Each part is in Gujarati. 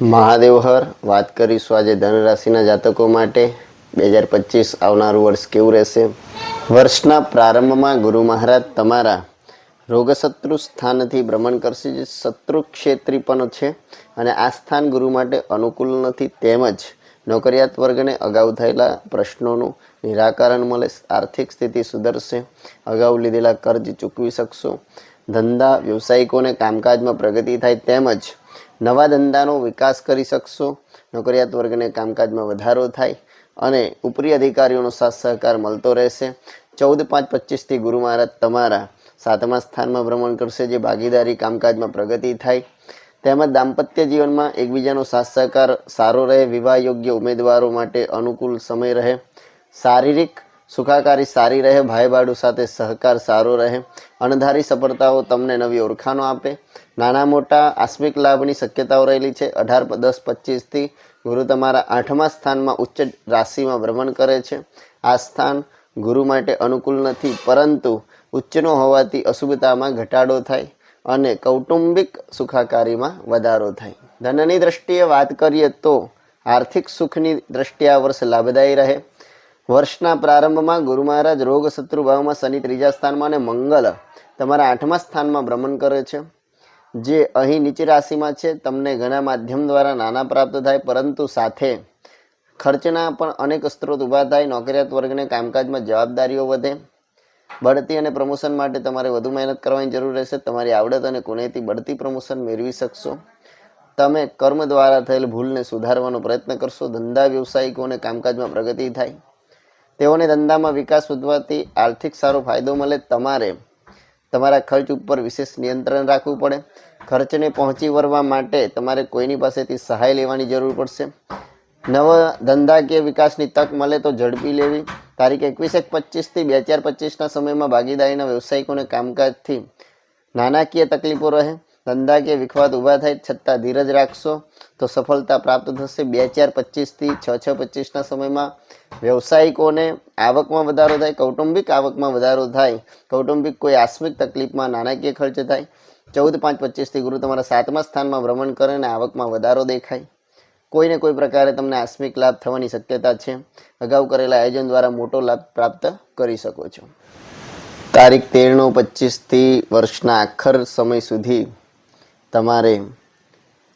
મહાદેવ હર વાત કરીશું આજે ધન રાશિના જાતકો માટે 2025 આવનારું વર્ષ કેવું રહેશે. વર્ષના પ્રારંભમાં ગુરુ મહારાજ તમારા રોગશત્રુ સ્થાનથી ભ્રમણ કરશે, જે શત્રુ ક્ષેત્રી પણ છે અને આ સ્થાન ગુરુ માટે અનુકૂળ નથી. તેમજ નોકરિયાત વર્ગને અગાઉ થયેલા પ્રશ્નોનું નિરાકરણ મળે, આર્થિક સ્થિતિ સુધરશે, અગાઉ લીધેલા કર્જ ચૂકવી શકશો, ધંધા વ્યવસાયિકોને કામકાજમાં પ્રગતિ થાય તેમજ નવા ધંધાનો વિકાસ કરી શકશો, નોકરિયાત વર્ગને કામકાજમાં વધારો થાય અને ઉપરી અધિકારીઓનો સાથ સહકાર મળતો રહેશે. 14/5/25થી ગુરુ મહારાજ તમારા 7મા સ્થાનમાં ભ્રમણ કરશે, જે ભાગીદારી કામકાજમાં પ્રગતિ થાય તેમજ દાંપત્ય જીવનમાં એકબીજાનો સાથ સહકાર સારો રહે, વિવાહ યોગ્ય ઉમેદવારો માટે અનુકૂળ સમય રહે, શારીરિક સુખાકારી સારી રહે, ભાઈ ભાડુ સાથે સહકાર સારો રહે, અણધારી સફળતાઓ તમને નવી ઓળખાણો આપે, નાના મોટા આસ્મિક લાભની શક્યતાઓ રહેલી છે. 18/10/25થી ગુરુ તમારા 8મા સ્થાનમાં ઉચ્ચ રાશિમાં ભ્રમણ કરે છે. આ સ્થાન ગુરુ માટે અનુકૂળ નથી, પરંતુ ઉચ્ચનો હોવાથી અશુભતામાં ઘટાડો થાય અને કૌટુંબિક સુખાકારીમાં વધારો થાય. ધનની દ્રષ્ટિએ વાત કરીએ તો આર્થિક સુખની દ્રષ્ટિએ આ વર્ષ લાભદાયી રહે. વર્ષના પ્રારંભમાં ગુરુ મહારાજ રોગ શત્રુ ભાવમાં, શનિ 3જા સ્થાનમાં અને મંગળ તમારા 8મા સ્થાનમાં ભ્રમણ કરે છે, જે અહીં નીચી રાશિમાં છે. તમને ઘણા માધ્યમ દ્વારા નાના પ્રાપ્ત થાય, પરંતુ સાથે ખર્ચના પણ અનેક સ્ત્રોત ઊભા થાય. નોકરિયાત વર્ગને કામકાજમાં જવાબદારીઓ વધે, બઢતી અને પ્રમોશન માટે તમારે વધુ મહેનત કરવાની જરૂર રહેશે. તમારી આવડત અને કુનેહથી બઢતી પ્રમોશન મેળવી શકશો. તમે કર્મ દ્વારા થયેલ ભૂલને સુધારવાનો પ્રયત્ન કરશો. ધંધા વ્યવસાયિકોને કામકાજમાં પ્રગતિ થાય, તેઓને ધંધામાં વિકાસ વધવાથી આર્થિક સારો ફાયદો મળે. તમારે તમારા ખર્ચ ઉપર વિશેષ નિયંત્રણ રાખવું પડે. ખર્ચને પહોંચી વળવા માટે તમારે કોઈની પાસેથી સહાય લેવાની જરૂર પડશે. નવા ધંધાકીય વિકાસની તક મળે તો ઝડપી લેવી. તારીખ 21/1/25થી 2025ના સમયમાં ભાગીદારીના વ્યવસાયિકોને કામકાજથી નાણાકીય તકલીફો રહે, ધંધાકીય વિખવાદ ઊભા થાય, છતાં ધીરજ રાખશો તો સફળતા પ્રાપ્ત થશે. 2025થી 6/6/25ના સમયમાં વ્યવસાયિકોને આવકમાં વધારો થાય, કૌટુંબિક આવકમાં વધારો થાય, કૌટુંબિક કોઈ આસ્મિક તકલીફમાં નાણાકીય ખર્ચ થાય. 14/5/25થી ગુરુ તમારા 7મા સ્થાનમાં ભ્રમણ કરે અને આવકમાં વધારો દેખાય. કોઈને કોઈ પ્રકારે તમને આસ્મિક લાભ થવાની શક્યતા છે. અગાઉ કરેલા આયોજન દ્વારા મોટો લાભ પ્રાપ્ત કરી શકો છો. તારીખ 13/9/25થી વર્ષના આખર સમય સુધી તમારે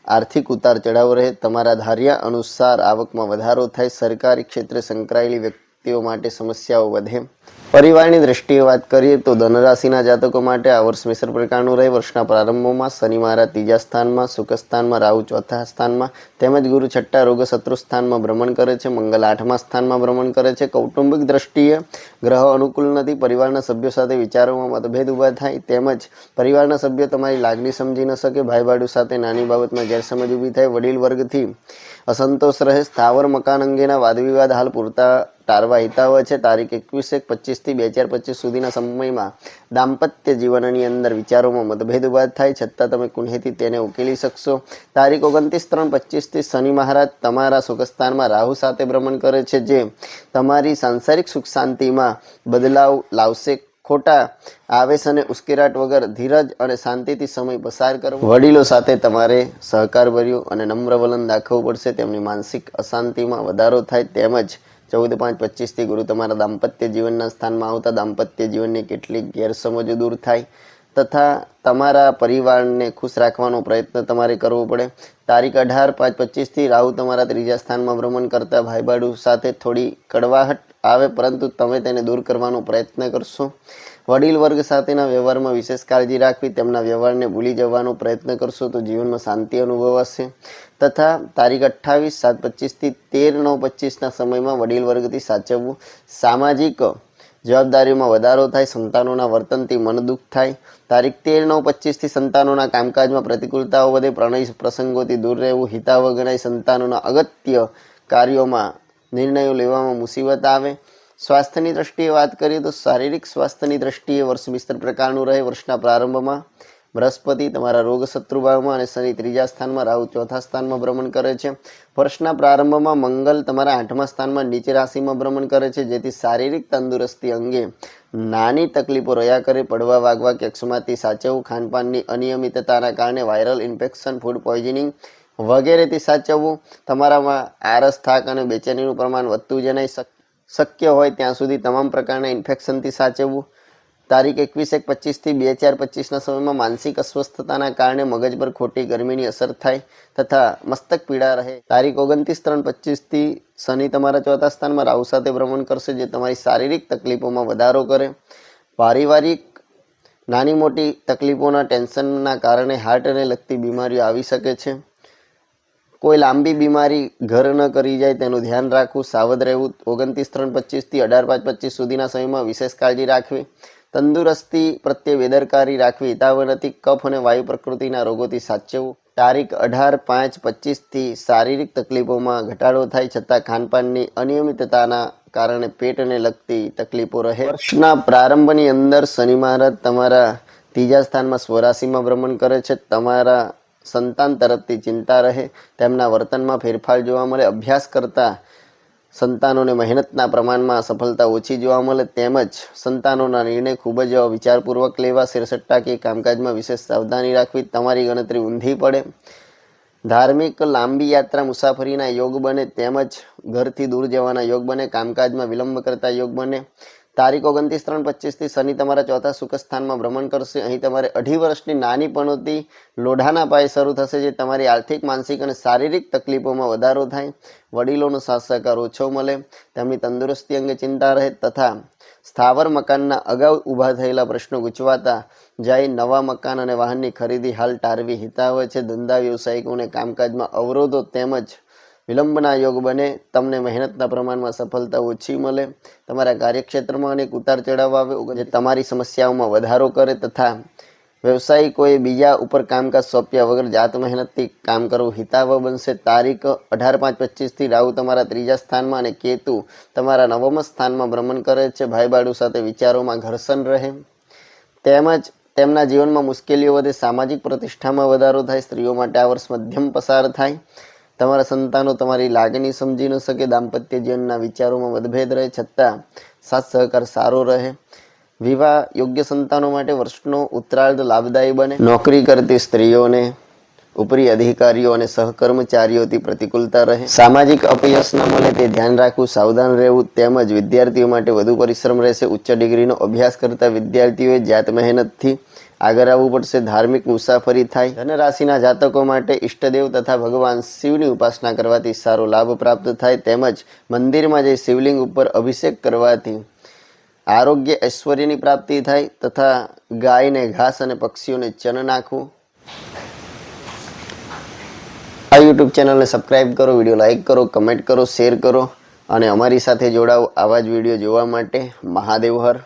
આર્થિક ઉતાર ચઢાવ રહે. તમારા ધાર્યા અનુસાર આવકમાં વધારો થાય. સરકારી ક્ષેત્રે સંકળાયેલી વ્યક્તિઓ માટે સમસ્યાઓ વધે. પરિવારની દ્રષ્ટિએ વાત કરીએ તો ધનરાશિના જાતકો માટે આ વર્ષ મિશ્ર પ્રકારનું રહે. વર્ષના પ્રારંભમાં શનિ મહારાજ 3જા સ્થાનમાં, સુખ સ્થાનમાં, રાહુ 4થા સ્થાનમાં તેમજ ગુરુ 6ઠ્ઠા રોગ શત્રુ સ્થાનમાં ભ્રમણ કરે છે. મંગળ 8મા સ્થાનમાં ભ્રમણ કરે છે. કૌટુંબિક દ્રષ્ટિએ ગ્રહો અનુકૂળ નથી. પરિવારના સભ્યો સાથે વિચારોમાં મતભેદ ઊભા થાય તેમજ પરિવારના સભ્યો તમારી લાગણી સમજી ન શકે. ભાઈ ભાડુ સાથે નાની બાબતમાં ગેરસમજ ઊભી થાય. વડીલ વર્ગથી અસંતોષ રહે. સ્થાવર મકાન અંગેના વાદવિવાદ હાલ પૂરતા ટાળવા હિતાવહ છે. તારીખ 21/1/25થી 2025 સુધીના સમયમાં દાંપત્ય જીવનની અંદર વિચારોમાં મતભેદ ઊભા થાય, છતાં તમે કુનેહથી તેને ઉકેલી શકશો. તારીખ 29/3/25થી શનિ મહારાજ તમારા સુખસ્થાનમાં રાહુ સાથે ભ્રમણ કરે છે, જે તમારી સાંસારિક સુખ શાંતિમાં બદલાવ લાવશે. ખોટા આવેશ અને ઉશ્કેરાટ વગર ધીરજ અને શાંતિથી સમય પસાર કરવો. વડીલો સાથે તમારે સહકારભર્યું અને નમ્ર વલણ દાખવવું પડશે. તેમની માનસિક અશાંતિમાં વધારો થાય તેમજ 14/5/25થી ગુરુ તમારા દાંપત્ય જીવનના સ્થાનમાં આવતા દાંપત્ય જીવનની કેટલીક ગેરસમજો દૂર થાય તથા તમારા પરિવારને ખુશ રાખવાનો પ્રયત્ન તમારે કરવો પડે. તારીખ 18/5/25થી રાહુ તમારા 3જા સ્થાનમાં ભ્રમણ કરતા ભાઈ ભાડુ સાથે થોડી કડવાહટ આવે, પરંતુ તમે તેને દૂર કરવાનો પ્રયત્ન કરશો. વડીલ વર્ગ સાથેના વ્યવહારમાં વિશેષ કાળજી રાખવી. તેમના વ્યવહારને ભૂલી જવાનો પ્રયત્ન કરશો તો જીવનમાં શાંતિ અનુભવાશે. તથા તારીખ 28/7/25થી 13/9/25ના સમયમાં વડીલ વર્ગથી સાચવવું. સામાજિક જવાબદારીઓમાં વધારો થાય. સંતાનોના વર્તનથી મન દુઃખ થાય. તારીખ 13/9/25થી સંતાનોના કામકાજમાં પ્રતિકૂળતાઓ વધે. પ્રણય પ્રસંગોથી દૂર રહેવું હિતાવહ ગણાય. સંતાનોના અગત્ય કાર્યોમાં નિર્ણયો લેવામાં મુસીબત આવે. સ્વાસ્થ્યની દ્રષ્ટિએ વાત કરીએ તો શારીરિક સ્વાસ્થ્યની દ્રષ્ટિએ વર્ષ મિશ્ર પ્રકારનું રહે. વર્ષના પ્રારંભમાં બૃહસ્પતિ તમારા રોગ શત્રુભાવમાં અને શનિ 3જા સ્થાનમાં, રાહુ 4થા સ્થાનમાં ભ્રમણ કરે છે. વર્ષના પ્રારંભમાં મંગળ તમારા 8મા સ્થાનમાં નીચે રાશિમાં ભ્રમણ કરે છે, જેથી શારીરિક તંદુરસ્તી અંગે નાની તકલીફો રહ્યા કરે. પડવા વાગવા કે અકસ્માતથી સાચવવું. ખાનપાનની અનિયમિતતાના કારણે વાયરલ ઇન્ફેક્શન, ફૂડ પોઈઝનિંગ વગેરેથી સાચવવું. તમારામાં આળસ, થાક અને બેચેનીનું પ્રમાણ વધતું જણાય. શક્ય હોય ત્યાં સુધી તમામ પ્રકારના ઇન્ફેક્શનથી સાચવવું. તારીખ 21-1-25 થી 2-4-25ના સમયમાં માનસિક અસ્વસ્થતાના કારણે મગજ પર ખોટી ગરમીની અસર થાય તથા મસ્તક પીડા રહે. તારીખ 29-3-25 થી શનિ તમારા ચોથા સ્થાનમાં રાહુ સાથે ભ્રમણ કરશે, જે તમારી શારીરિક તકલીફોમાં વધારો કરે. પારિવારિક નાની મોટી તકલીફોના ટેન્શનના કારણે હાર્ટને લગતી બીમારીઓ આવી શકે છે. કોઈ લાંબી બીમારી ઘર ન કરી જાય તેનું ધ્યાન રાખવું, સાવધ રહેવું. 29-3-25 થી 18-5-25 સુધીના સમયમાં વિશેષ કાળજી રાખવી. તંદુરસ્તી પ્રત્યે બેદરકારી રાખવી. હિતાવહ નથી. કફ અને વાયુ પ્રકૃતિના રોગોથી સાચવવું. તારીખ 18-5-25 થી શારીરિક તકલીફોમાં ઘટાડો થાય છતાં ખાનપાનની અનિયમિતતાના કારણે પેટને લગતી તકલીફો રહે. વર્ષના પ્રારંભની અંદર શનિ મહારાજ તમારા ત્રીજા સ્થાનમાં સ્વરાશિમાં ભ્રમણ કરે છે. તમારા સંતાન તરફથી ચિંતા રહે, તેમના વર્તનમાં ફેરફાર જોવા મળે. અભ્યાસ કરતા સંતાનોને મહેનતના પ્રમાણમાં સફળતા ઓછી જોવા મળે, તેમજ સંતાનોના નિર્ણય ખૂબ જ વિચારપૂર્વક લેવા. શેરસટ્ટાકીય કામકાજમાં વિશેષ સાવધાની રાખવી. તમારી ગણતરી ઊંધી પડે. ધાર્મિક લાંબી યાત્રા મુસાફરીના યોગ બને, તેમજ ઘરથી દૂર જવાના યોગ બને. કામકાજમાં વિલંબ કરતા યોગ બને. તારીખ 29-3-25 થી શનિ તમારા ચોથા સુખ સ્થાનમાં ભ્રમણ કરશે. અહીં તમારે 2.5 વર્ષની નાની પનોતી લોઢાના પાયે શરૂ થશે, જે તમારી આર્થિક, માનસિક અને શારીરિક તકલીફોમાં વધારો થાય. વડીલોનો સાથ સહકાર ઓછો મળે, તેમની તંદુરસ્તી અંગે ચિંતા રહે તથા સ્થાવર મકાનના અગાઉ ઊભા થયેલા પ્રશ્નો ગૂંચવાતા જાય. નવા મકાન અને વાહનની ખરીદી હાલ ટાળવી હિતાવહ છે. ધંધા વ્યવસાયિકોને કામકાજમાં અવરોધો તેમજ વિલંબના યોગ બને. તમને મહેનતના પ્રમાણમાં સફળતા ઓછી મળે. તમારા કાર્યક્ષેત્રમાં અનેક ઉતાર ચઢાવ આવે, જે તમારી સમસ્યાઓમાં વધારો કરે તથા વ્યવસાયિકોએ બીજા ઉપર કામકાજ સોંપ્યા વગર જાત મહેનતથી કામ કરવું હિતાવહ બનશે. તારીખ 18-5-25 થી રાહુ તમારા ત્રીજા સ્થાનમાં અને કેતુ તમારા નવમ સ્થાનમાં ભ્રમણ કરે છે. ભાઈ બાળુ સાથે વિચારોમાં ઘર્ષણ રહે, તેમજ તેમના જીવનમાં મુશ્કેલીઓ વધે. સામાજિક પ્રતિષ્ઠામાં વધારો થાય. સ્ત્રીઓ માટે આ વર્ષ મધ્યમ પસાર થાય. તમારા સંતાનો તમારી લાગણી સમજી ન શકે. દાંપત્ય જીવનના વિચારોમાં મતભેદ રહે, છતાં સાથ સહકાર સારો રહે. વિવાહ યોગ્ય સંતાનો માટે વર્ષનો ઉત્તરાર્ધ લાભદાયી બને. નોકરી કરતી સ્ત્રીઓને ઉપરી અધિકારીઓ અને સહકર્મચારીઓથી પ્રતિકૂળતા રહે. સામાજિક અપયશ ન મળે તે ધ્યાન રાખવું, સાવધાન રહેવું. તેમજ વિદ્યાર્થીઓ માટે વધુ પરિશ્રમ રહેશે. ઉચ્ચ ડિગ્રીનો અભ્યાસ કરતા વિદ્યાર્થીઓએ જાત મહેનતથી આગળ આવવું પડશે. ધાર્મિક મુસાફરી થાય. ધન રાશિના જાતકો માટે ઈષ્ટદેવ તથા ભગવાન શિવની ઉપાસના કરવાથી સારો લાભ પ્રાપ્ત થાય, તેમજ મંદિરમાં જઈ શિવલિંગ ઉપર અભિષેક કરવાથી આરોગ્ય ઐશ્વર્યની પ્રાપ્તિ થાય તથા ગાયને ઘાસ અને પક્ષીઓને ચન નાખવું. આ યુટ્યુબ ચેનલને સબસ્ક્રાઈબ કરો, વિડીયો લાઈક કરો, કમેન્ટ કરો, શેર કરો અને અમારી સાથે જોડાઓ. આવા જ વિડીયો જોવા માટે મહાદેવ હર.